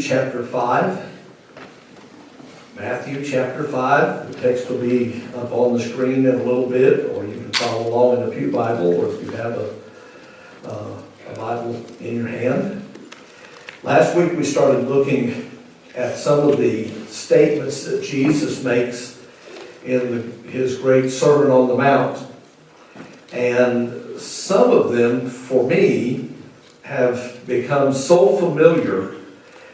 Chapter 5. Matthew chapter 5. The text will be up on the screen in a little bit, or you can follow along in the Pew Bible, or if you have a Bible in your hand. Last week we started looking at some of the statements that Jesus makes in his great Sermon on the Mount. And some of them, for me, have become so familiar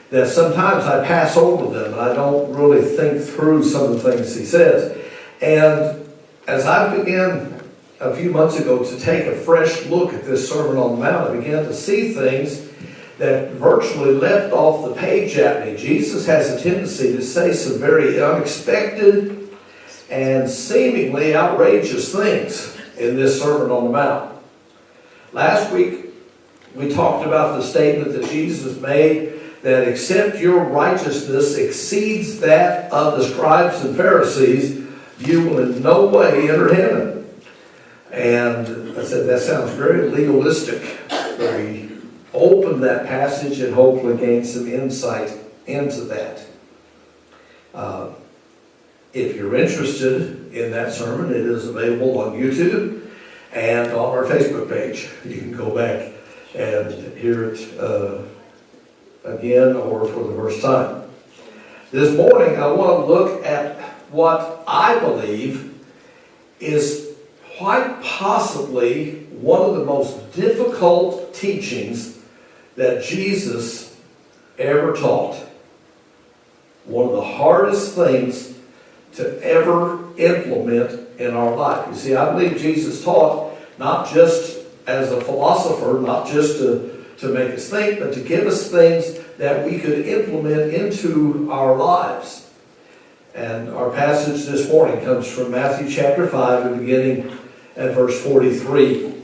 that sometimes I pass over them and I don't really think through some of the things he says. And as I began a few months ago to take a fresh look at this Sermon on the Mount, I began to see things that virtually leapt off the page at me. Jesus has a tendency to say some very unexpected and seemingly outrageous things in this Sermon on the Mount. Last week, we talked about the statement that Jesus made that except your righteousness exceeds that of the scribes and Pharisees, you will in no way enter heaven. And I said, that sounds very legalistic. But we open that passage and hopefully gain some insight into that. If you're interested in that sermon, it is available on YouTube and on our Facebook page. You can go back and hear it again or for the first time. This morning I want to look at what I believe is quite possibly one of the most difficult teachings that Jesus ever taught. One of the hardest things to ever implement in our life. You see, I believe Jesus taught not just as a philosopher, not just to make us think, but to give us things that we could implement into our lives. And our passage this morning comes from Matthew chapter 5, and beginning at verse 43.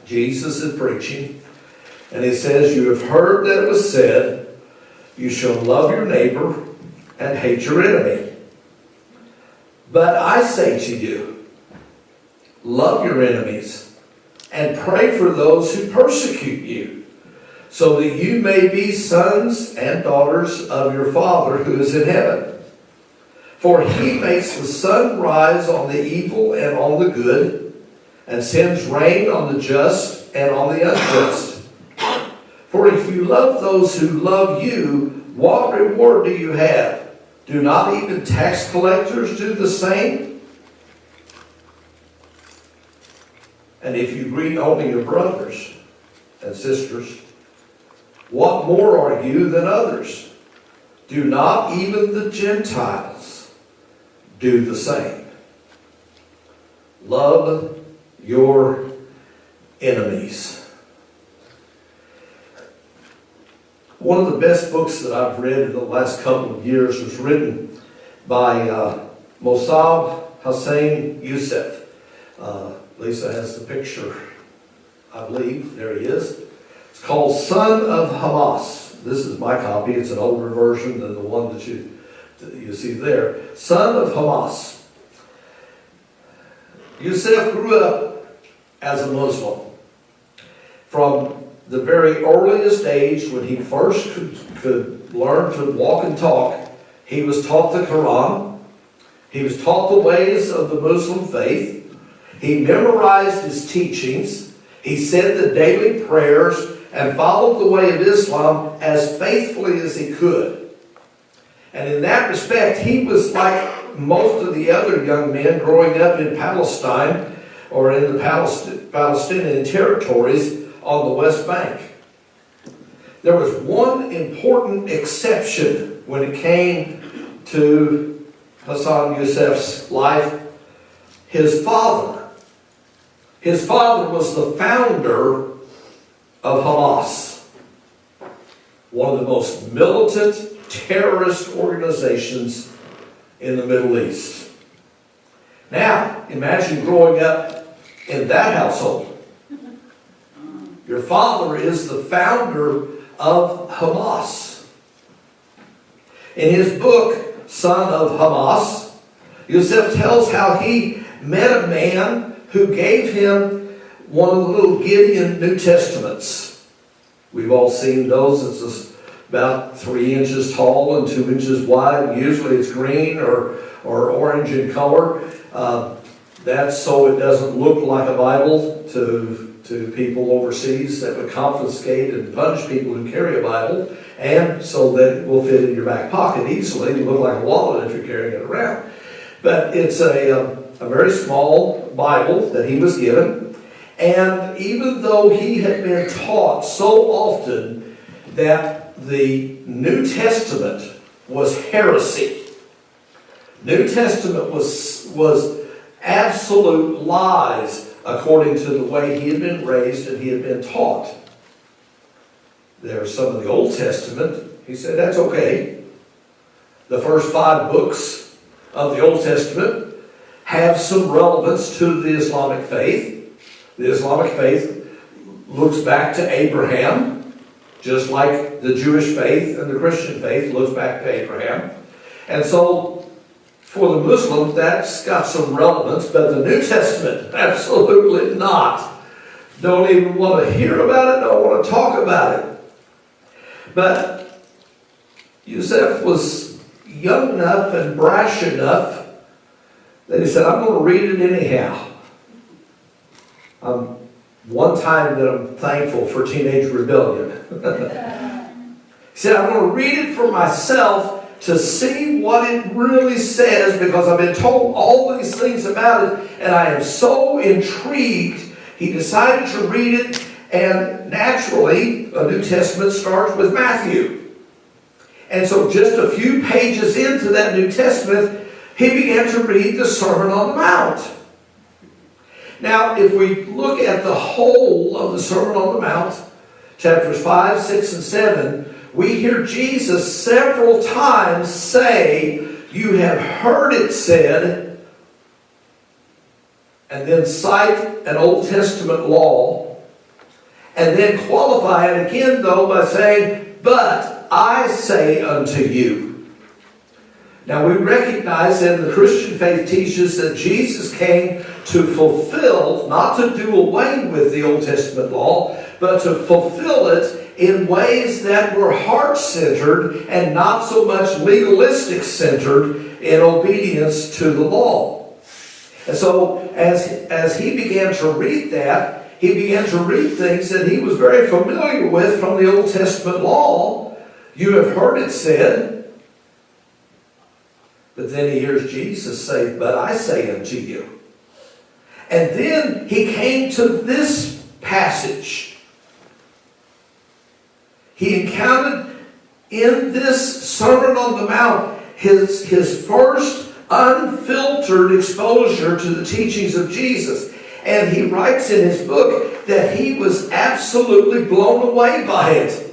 Jesus is preaching, and he says, "You have heard that it was said, you shall love your neighbor and hate your enemy. But I say to you, love your enemies and pray for those who persecute you, so that you may be sons and daughters of your Father who is in heaven. For he makes the sun rise on the evil and on the good, and sends rain on the just and on the unjust. For if you love those who love you, what reward do you have? Do not even tax collectors do the same? And if you greet only your brothers and sisters, what more are you than others? Do not even the Gentiles do the same? Love your enemies." One of the best books that I've read in the last couple of years was written by Mossab Hussein Youssef. Lisa has the picture, I believe. There he is. It's called Son of Hamas. This is my copy. It's an older version than the one that you see there. Son of Hamas. Youssef grew up as a Muslim. From the very earliest age, when he first could learn to walk and talk, he was taught the Quran. He was taught the ways of the Muslim faith. He memorized his teachings. He said the daily prayers and followed the way of Islam as faithfully as he could. And in that respect, he was like most of the other young men growing up in Palestine or in the Palestinian territories on the West Bank. There was one important exception when it came to Hassan Youssef's life. His father. His father was the founder of Hamas, one of the most militant terrorist organizations in the Middle East. Now, imagine growing up in that household. Your father is the founder of Hamas. In his book, Son of Hamas, Yosef tells how he met a man who gave him one of the little Gideon New Testaments. We've all seen those. It's about 3 inches tall and 2 inches wide. Usually it's green or orange in color. That's so it doesn't look like a Bible to people overseas that would confiscate and punish people who carry a Bible, and so that it will fit in your back pocket easily. It look like a wallet if you're carrying it around. But it's a very small Bible that he was given, and even though he had been taught so often that the New Testament was heresy, New Testament was absolute lies according to the way he had been raised and he had been taught. There's some of the Old Testament. He said, that's okay. The first 5 books of the Old Testament have some relevance to the Islamic faith. The Islamic faith looks back to Abraham, just like the Jewish faith and the Christian faith looks back to Abraham. And so for the Muslims, that's got some relevance, but the New Testament, absolutely not. Don't even want to hear about it, don't want to talk about it. But Yosef was young enough and brash enough that he said, I'm going to read it anyhow. One time that I'm thankful for teenage rebellion. He said, I'm going to read it for myself to see what it really says, because I've been told all these things about it, and I am so intrigued. He decided to read it, and naturally, a New Testament starts with Matthew. And so just a few pages into that New Testament, he began to read the Sermon on the Mount. Now, if we look at the whole of the Sermon on the Mount, chapters 5, 6, and 7, we hear Jesus several times say, you have heard it said, and then cite an Old Testament law, and then qualify it again, though, by saying, but I say unto you. Now we recognize that the Christian faith teaches that Jesus came to fulfill, not to do away with the Old Testament law, but to fulfill it in ways that were heart-centered and not so much legalistic-centered in obedience to the law. And so as he began to read that, he began to read things that he was very familiar with from the Old Testament law. You have heard it said. But then he hears Jesus say, but I say unto you. And then he came to this passage. He encountered in this Sermon on the Mount his first unfiltered exposure to the teachings of Jesus. And he writes in his book that he was absolutely blown away by it.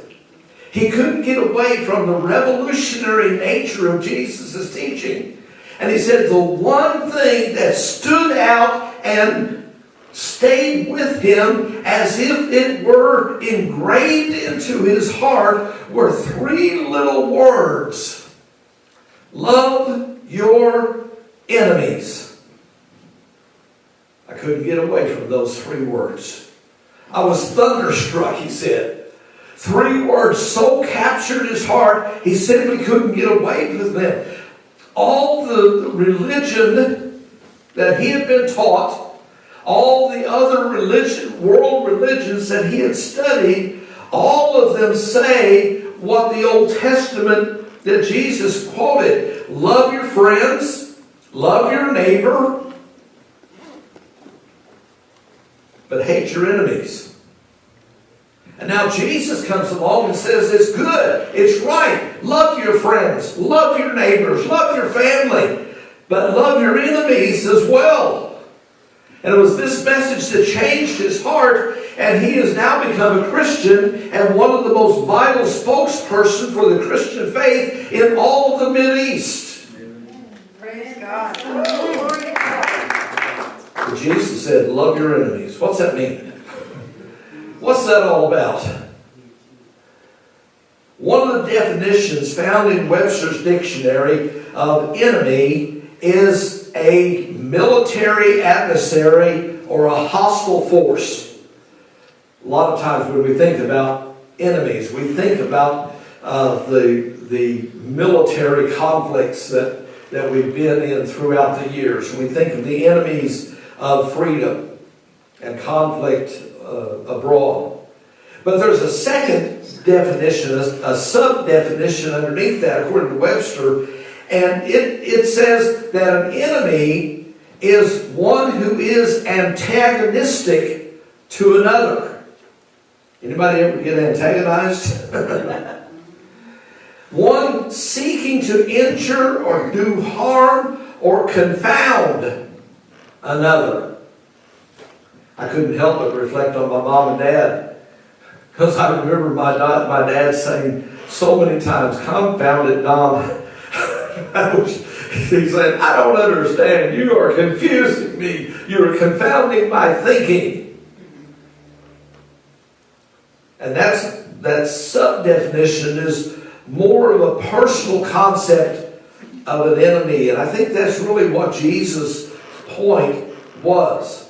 He couldn't get away from the revolutionary nature of Jesus' teaching. And he said the one thing that stood out and stayed with him as if it were engraved into his heart were 3 little words. Love your enemies. I couldn't get away from those 3 words. I was thunderstruck, he said. 3 words so captured his heart, he simply couldn't get away with them. All the religion that he had been taught, all the other world religions that he had studied, all of them say what the Old Testament that Jesus quoted. Love your friends, love your neighbor, but hate your enemies. And now Jesus comes along and says it's good, it's right. Love your friends, love your neighbors, love your family, but love your enemies as well. And it was this message that changed his heart, and he has now become a Christian and one of the most vital spokespersons for the Christian faith in all of the Middle East. Praise God. The Jesus said, love your enemies. What's that mean? What's that all about? One of the definitions found in Webster's dictionary of enemy is a military adversary or a hostile force. A lot of times when we think about enemies, we think about the military conflicts that we've been in throughout the years. We think of the enemies of freedom and conflict abroad. But there's a second definition, a sub-definition underneath that, according to Webster, and it says that an enemy is one who is antagonistic to another. Anybody ever get antagonized? One seeking to injure or do harm or confound another. I couldn't help but reflect on my mom and dad, because I remember my dad saying so many times, "Confound it, Dom." He said, "I don't understand. You are confusing me. You are confounding my thinking." And that sub-definition is more of a personal concept of an enemy. And I think that's really what Jesus' point was.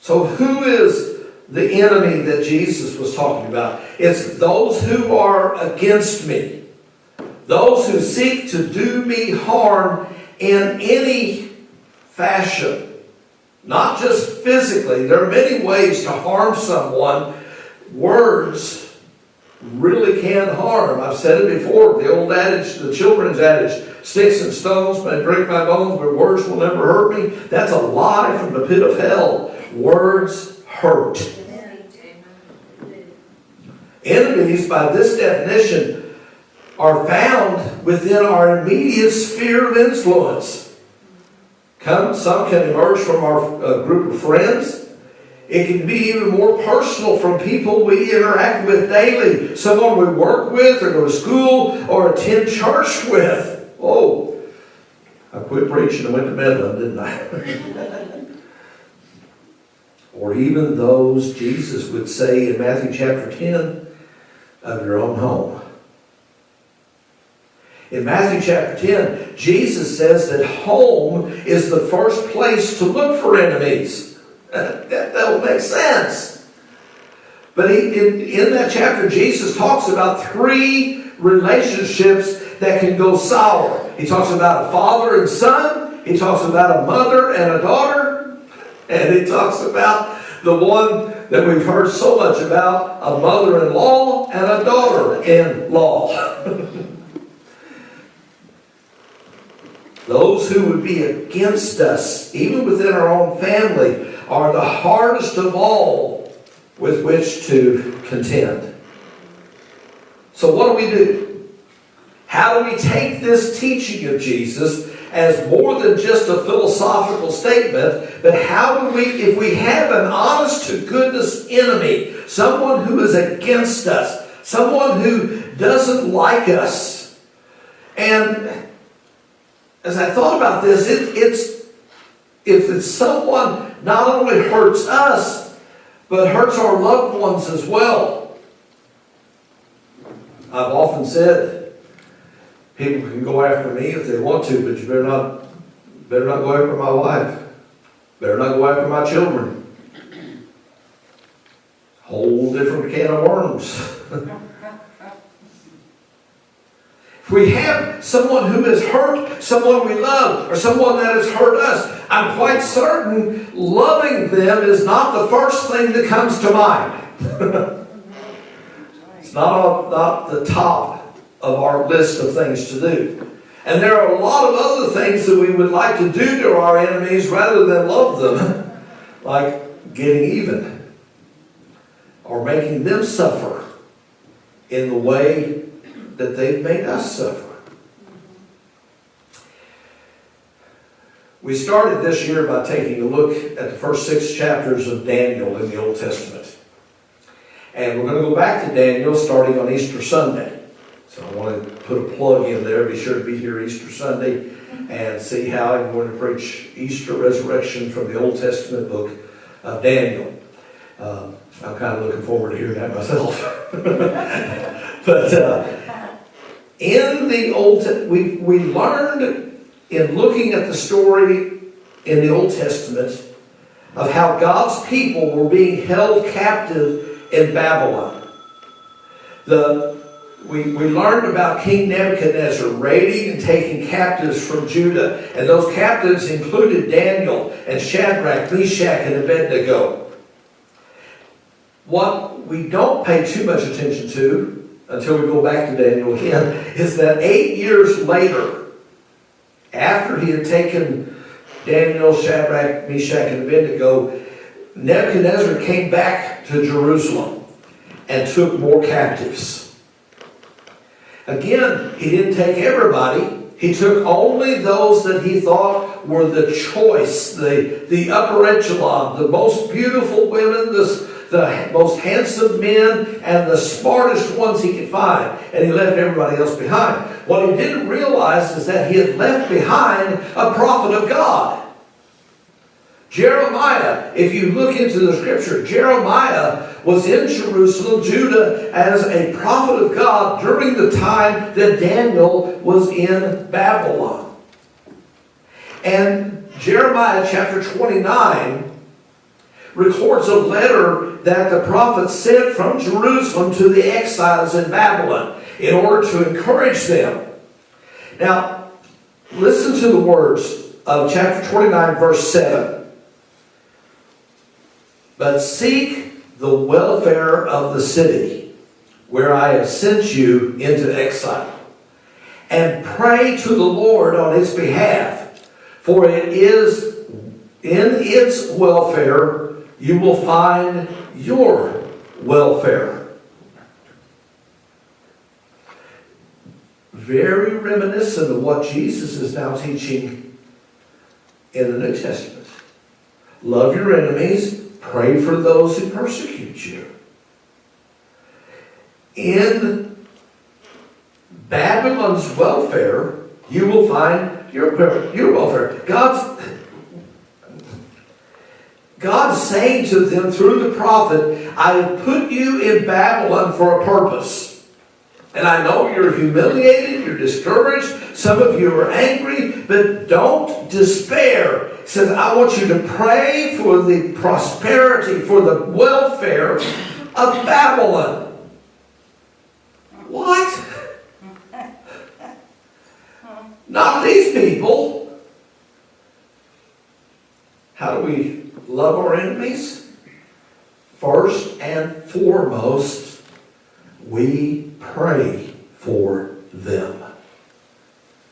So who is the enemy that Jesus was talking about? It's those who are against me. Those who seek to do me harm in any fashion. Not just physically. There are many ways to harm someone. Words really can harm. I've said it before. The old adage, the children's adage, sticks and stones may break my bones, but words will never hurt me. That's a lie from the pit of hell. Words hurt. Enemies, by this definition, are found within our immediate sphere of influence. Some can emerge from our group of friends. It can be even more personal from people we interact with daily. Someone we work with or go to school or attend church with. Oh, I quit preaching and went to Midland, didn't I? Or even those, Jesus would say in Matthew chapter 10, of your own home. In Matthew chapter 10, Jesus says that home is the first place to look for enemies. That will make sense. But in that chapter, Jesus talks about 3 relationships that can go sour. He talks about a father and son. He talks about a mother and a daughter. And he talks about the one that we've heard so much about, a mother-in-law and a daughter-in-law. Those who would be against us, even within our own family, are the hardest of all with which to contend. So what do? How do we take this teaching of Jesus as more than just a philosophical statement, but how do we, if we have an honest-to-goodness enemy, someone who is against us, someone who doesn't like us, and as I thought about this, if it's someone not only hurts us, but hurts our loved ones as well. I've often said, people can go after me if they want to, but you better not go after my wife. Better not go after my children. Whole different can of worms. If we have someone who has hurt someone we love, or someone that has hurt us, I'm quite certain loving them is not the first thing that comes to mind. It's not the top of our list of things to do. And there are a lot of other things that we would like to do to our enemies rather than love them, like getting even, or making them suffer in the way that they've made us suffer. We started this year by taking a look at the first 6 chapters of Daniel in the Old Testament. And we're going to go back to Daniel starting on Easter Sunday. So I want to put a plug in there. Be sure to be here Easter Sunday and see how I'm going to preach Easter resurrection from the Old Testament book of Daniel. I'm kind of looking forward to hearing that myself. But in the we learned in looking at the story in the Old Testament of how God's people were being held captive in Babylon. We learned about King Nebuchadnezzar raiding and taking captives from Judah. And those captives included Daniel and Shadrach, Meshach, and Abednego. What we don't pay too much attention to, until we go back to Daniel again, is that 8 years later, after he had taken Daniel, Shadrach, Meshach, and Abednego, Nebuchadnezzar came back to Jerusalem and took more captives. Again, he didn't take everybody. He took only those that he thought were the choice, the upper echelon, the most beautiful women, the most handsome men, and the smartest ones he could find. And he left everybody else behind. What he didn't realize is that he had left behind a prophet of God. Jeremiah, if you look into the scripture, Jeremiah was in Jerusalem, Judah, as a prophet of God during the time that Daniel was in Babylon. And Jeremiah chapter 29 records a letter that the prophet sent from Jerusalem to the exiles in Babylon in order to encourage them. Now, listen to the words of chapter 29, verse 7. But seek the welfare of the city where I have sent you into exile, and pray to the Lord on its behalf, for it is in its welfare you will find your welfare. Very reminiscent of what Jesus is now teaching in the New Testament. Love your enemies. Pray for those who persecute you. In Babylon's welfare, you will find your welfare. God's saying to them through the prophet, I have put you in Babylon for a purpose. And I know you're humiliated, you're discouraged, some of you are angry, but don't despair. He says, I want you to pray for the prosperity, for the welfare of Babylon. What? Not these people. How do we love our enemies? First and foremost, we pray for them.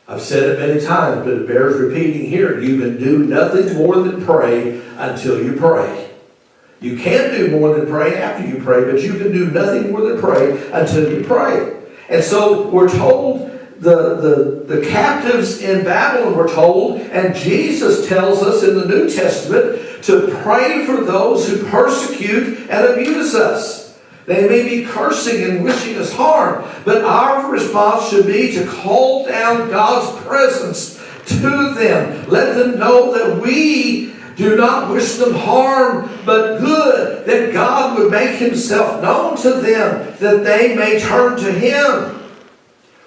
I've said it many times, but it bears repeating here. You can do nothing more than pray until you pray. You can do more than pray after you pray, but you can do nothing more than pray until you pray. And so we're told, the captives in Babylon were told, and Jesus tells us in the New Testament to pray for those who persecute and abuse us. They may be cursing and wishing us harm, but our response should be to call down God's presence to them. Let them know that we do not wish them harm, but good, that God would make himself known to them, that they may turn to him.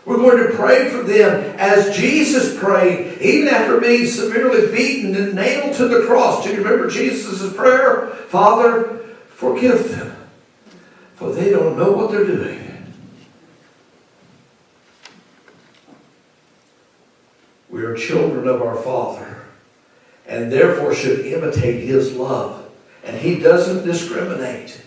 We're going to pray for them as Jesus prayed, even after being severely beaten and nailed to the cross. Do you remember Jesus' prayer? Father, forgive them, for they don't know what they're doing. We are children of our Father, and therefore should imitate his love. And he doesn't discriminate.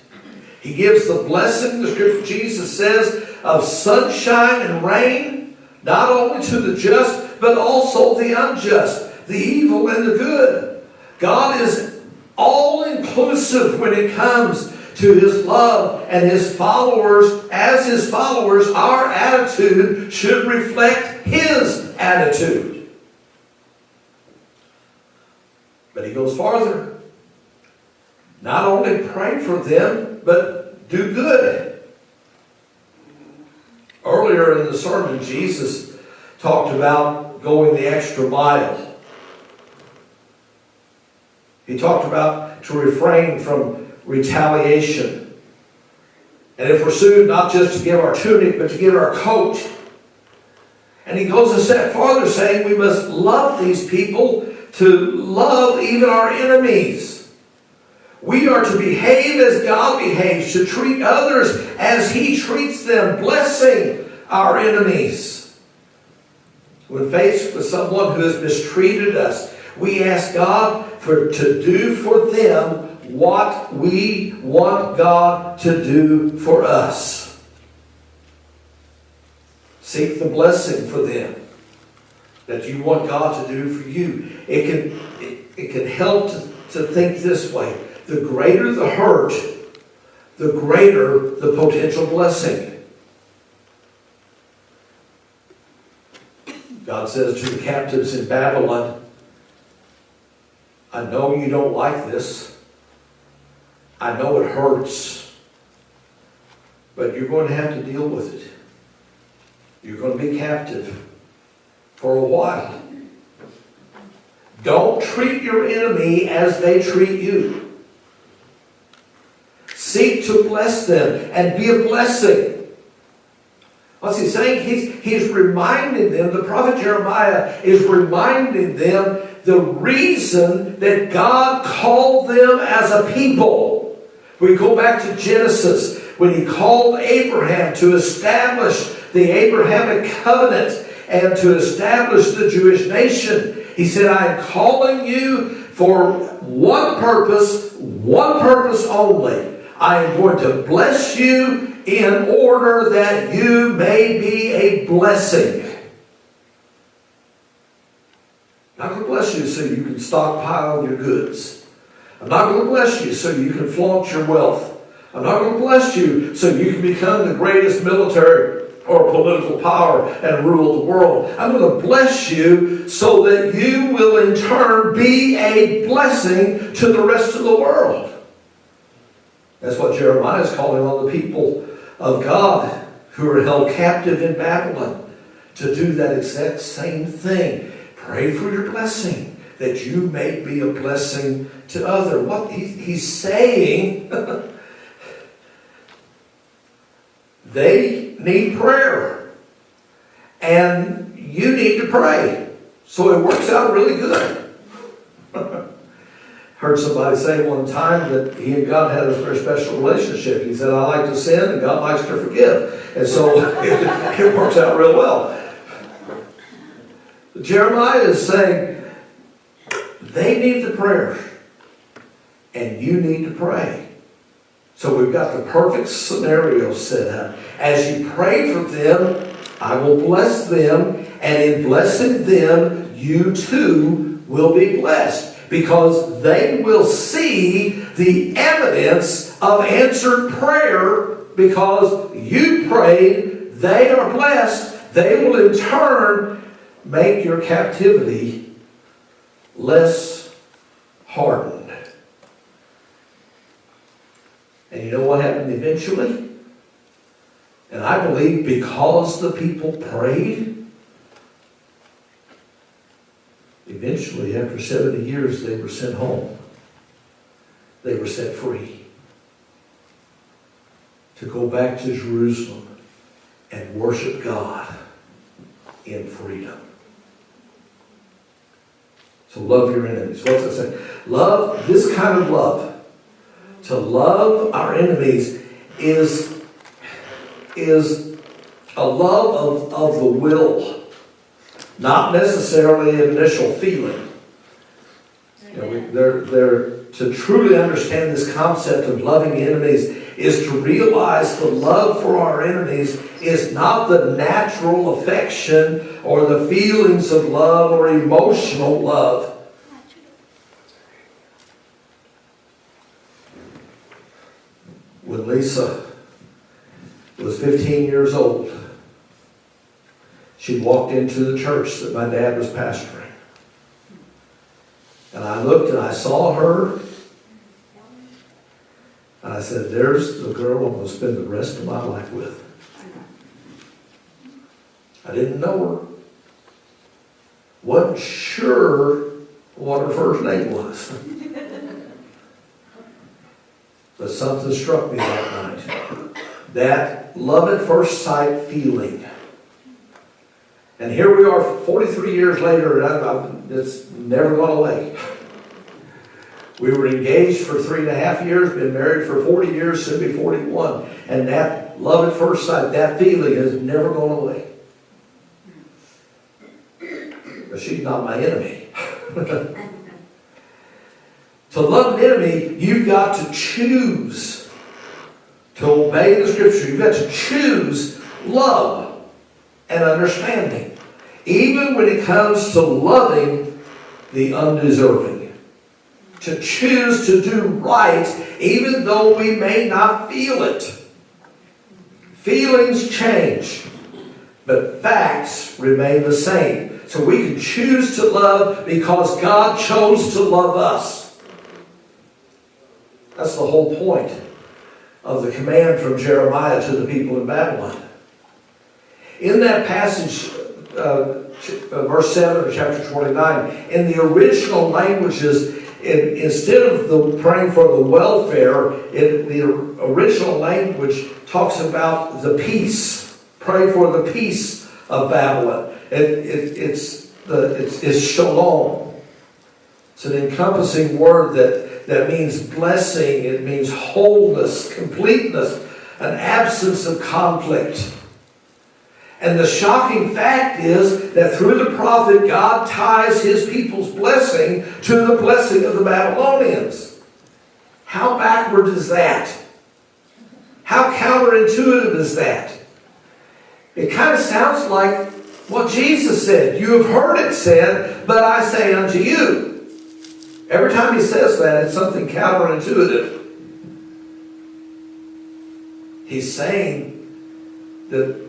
He gives the blessing, the scripture Jesus says, of sunshine and rain, not only to the just, but also the unjust, the evil and the good. God is all-inclusive when it comes to his love, and his followers, as his followers, our attitude should reflect his attitude. But he goes farther. Not only pray for them, but do good. Earlier in the sermon, Jesus talked about going the extra mile. He talked about to refrain from retaliation. And if we're sued, not just to give our tunic, but to give our coat. And he goes a step farther, saying we must love these people, to love even our enemies. We are to behave as God behaves, to treat others as He treats them, blessing our enemies. When faced with someone who has mistreated us, we ask God to do for them what we want God to do for us. Seek the blessing for them that you want God to do for you. It can help to think this way. The greater the hurt, the greater the potential blessing. God says to the captives in Babylon, I know you don't like this. I know it hurts. But you're going to have to deal with it. You're going to be captive for a while. Don't treat your enemy as they treat you. Seek to bless them and be a blessing. What's he saying? He's reminding them, the prophet Jeremiah is reminding them the reason that God called them as a people. We go back to Genesis when He called Abraham to establish the Abrahamic covenant and to establish the Jewish nation. He said, I am calling you for one purpose only. I am going to bless you in order that you may be a blessing. I'm not going to bless you so you can stockpile your goods. I'm not going to bless you so you can flaunt your wealth. I'm not going to bless you so you can become the greatest military or political power and rule the world. I'm going to bless you so that you will in turn be a blessing to the rest of the world. That's what Jeremiah is calling on the people of God who are held captive in Babylon to do that exact same thing. Pray for your blessing, that you may be a blessing to others. What he's saying, they need prayer. And you need to pray. So it works out really good. Heard somebody say one time that he and God had a very special relationship. He said, I like to sin and God likes to forgive. And so it works out real well. Jeremiah is saying, they need the prayer. And you need to pray. So we've got the perfect scenario set up. As you pray for them, I will bless them. And in blessing them, you too will be blessed. Because they will see the evidence of answered prayer because you prayed, they are blessed. They will in turn make your captivity less hardened. And you know what happened eventually? And I believe because the people prayed, eventually, after 70 years, they were sent home. They were set free to go back to Jerusalem and worship God in freedom. So love your enemies. What's it say? Love, this kind of love. To love our enemies is a love of the will. Not necessarily an initial feeling. You know, to truly understand this concept of loving enemies is to realize the love for our enemies is not the natural affection or the feelings of love or emotional love. When Lisa was 15 years old, she walked into the church that my dad was pastoring. And I looked and I saw her. And I said, there's the girl I'm going to spend the rest of my life with. I didn't know her. Wasn't sure what her first name was. But something struck me that night. That love at first sight feeling. And here we are 43 years later, and it's never gone away. We were engaged for 3.5 years, been married for 40 years, soon be 41. And that love at first sight, that feeling has never gone away. But she's not my enemy. To love an enemy, you've got to choose to obey the Scripture. You've got to choose love and understanding. Even when it comes to loving the undeserving. To choose to do right, even though we may not feel it. Feelings change, but facts remain the same. So we can choose to love because God chose to love us. That's the whole point of the command from Jeremiah to the people in Babylon. In that passage, verse 7 of chapter 29, in the original languages, instead of praying for the welfare, the original language talks about the peace. Pray for the peace of Babylon. It's shalom. It's an encompassing word that means blessing. It means wholeness, completeness, an absence of conflict. And the shocking fact is that through the prophet, God ties his people's blessing to the blessing of the Babylonians. How backward is that? How counterintuitive is that? It kind of sounds like what Jesus said. You have heard it said, but I say unto you. Every time he says that, it's something counterintuitive. He's saying that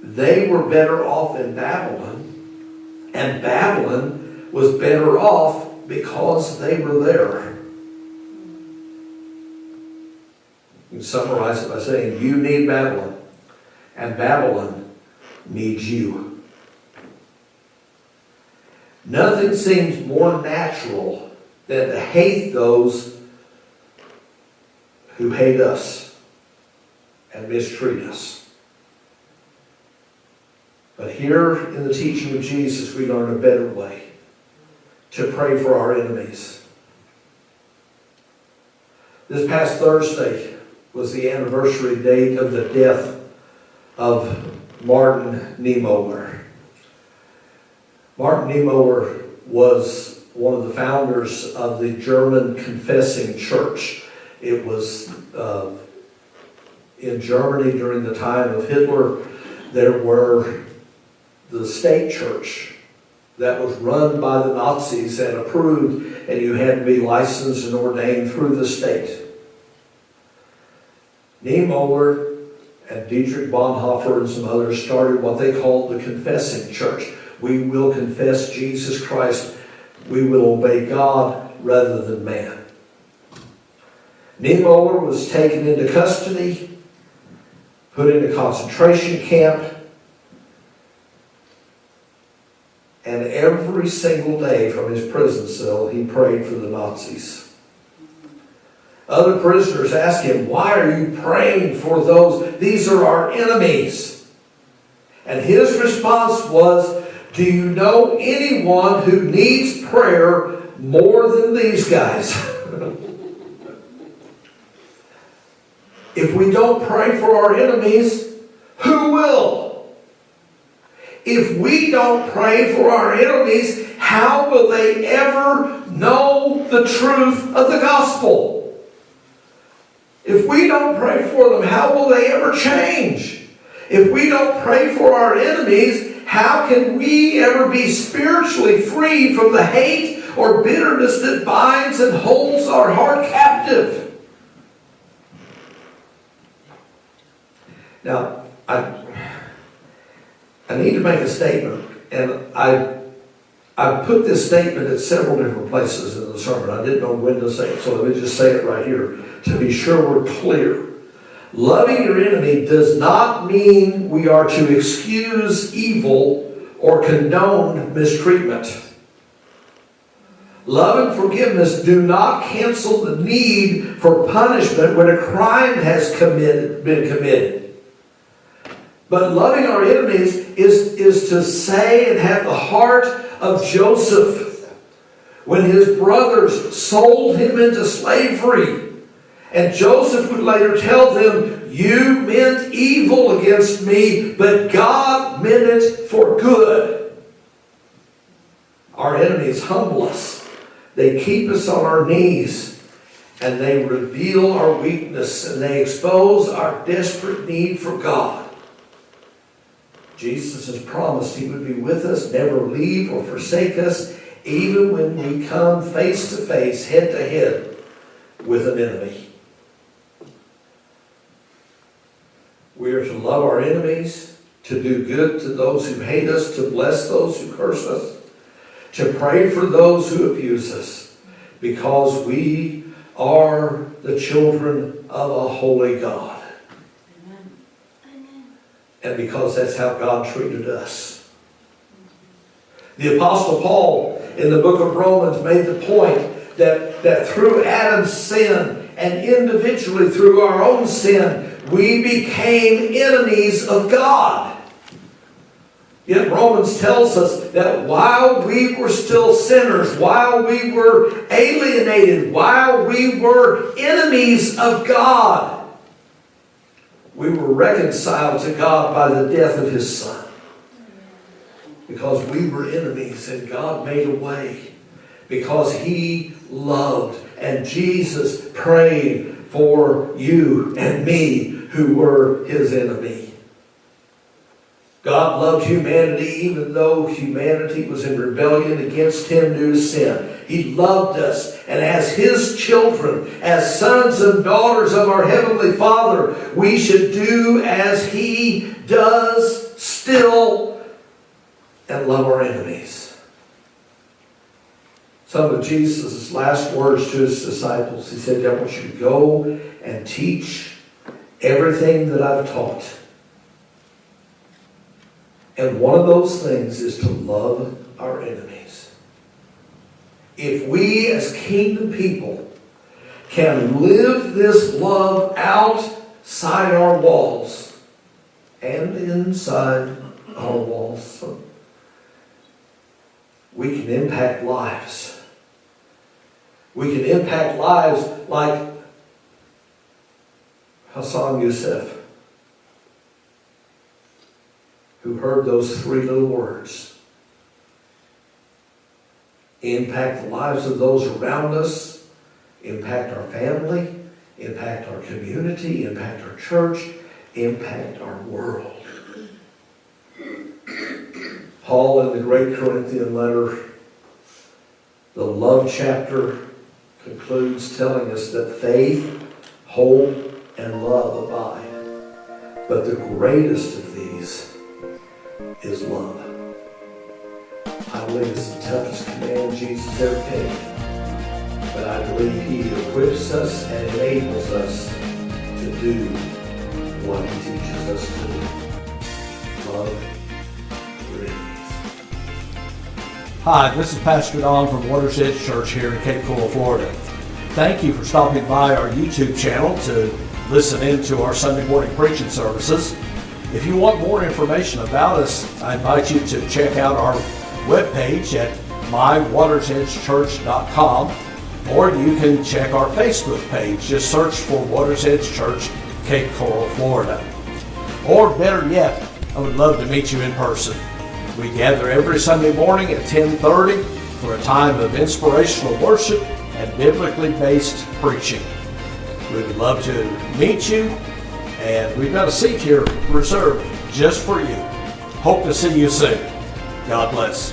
they were better off in Babylon, and Babylon was better off because they were there. You can summarize it by saying, you need Babylon, and Babylon needs you. Nothing seems more natural than to hate those who hate us and mistreat us. But here in the teaching of Jesus, we learn a better way to pray for our enemies. This past Thursday was the anniversary date of the death of Martin Niemöller. Martin Niemöller was one of the founders of the German Confessing Church. It was in Germany during the time of Hitler. There were the state church that was run by the Nazis and approved, and you had to be licensed and ordained through the state. Niemöller and Dietrich Bonhoeffer and some others started what they called the Confessing Church. We will confess Jesus Christ. We will obey God rather than man. Niemöller was taken into custody, put in a concentration camp, and every single day from his prison cell, he prayed for the Nazis. Other prisoners asked him, why are you praying for those? These are our enemies. And his response was, do you know anyone who needs prayer more than these guys? If we don't pray for our enemies, who will? If we don't pray for our enemies, how will they ever know the truth of the gospel? If we don't pray for them, how will they ever change? If we don't pray for our enemies, how can we ever be spiritually free from the hate or bitterness that binds and holds our heart captive? Now, I need to make a statement, and I put this statement at several different places in the sermon. I didn't know when to say it, so let me just say it right here to be sure we're clear. Loving your enemy does not mean we are to excuse evil or condone mistreatment. Love and forgiveness do not cancel the need for punishment when a crime has been committed. But loving our enemies is to say and have the heart of Joseph when his brothers sold him into slavery. And Joseph would later tell them, "You meant evil against me, but God meant it for good." Our enemies humble us. They keep us on our knees, and they reveal our weakness, and they expose our desperate need for God. Jesus has promised He would be with us, never leave or forsake us, even when we come face to face, head to head with an enemy. We are to love our enemies, to do good to those who hate us, to bless those who curse us, to pray for those who abuse us, because we are the children of a holy God. Amen. And because that's how God treated us. The Apostle Paul in the book of Romans made the point that through Adam's sin and individually through our own sin, we became enemies of God. Yet Romans tells us that while we were still sinners, while we were alienated, while we were enemies of God, we were reconciled to God by the death of His Son. Because we were enemies and God made a way. Because He loved and Jesus prayed for you and me who were His enemy. God loved humanity even though humanity was in rebellion against Him due to sin. He loved us, and as His children, as sons and daughters of our Heavenly Father, we should do as He does still and love our enemies. Some of Jesus' last words to His disciples, He said, "I want you to go and teach everything that I've taught." And one of those things is to love our enemies. If we as kingdom people can live this love outside our walls and inside our walls, we can impact lives. We can impact lives like Hassan Youssef, who heard those three little words. Impact the lives of those around us, impact our family, impact our community, impact our church, impact our world. Paul in the great Corinthian letter, the love chapter, concludes telling us that faith, hope, and love abide. But the greatest of these is love. I believe it's the toughest command Jesus ever gave. But I believe He equips us and enables us to do what He teaches us to do. Love your enemies. Hi, this is Pastor Don from Waters Edge Church here in Cape Coral, Florida. Thank you for stopping by our YouTube channel to listen in to our Sunday morning preaching services. If you want more information about us, I invite you to check out our webpage at mywatersedgechurch.com, or you can check our Facebook page. Just search for Waters Edge Church, Cape Coral, Florida. Or better yet, I would love to meet you in person. We gather every Sunday morning at 10:30 for a time of inspirational worship and biblically based preaching. We would love to meet you. And we've got a seat here reserved just for you. Hope to see you soon. God bless.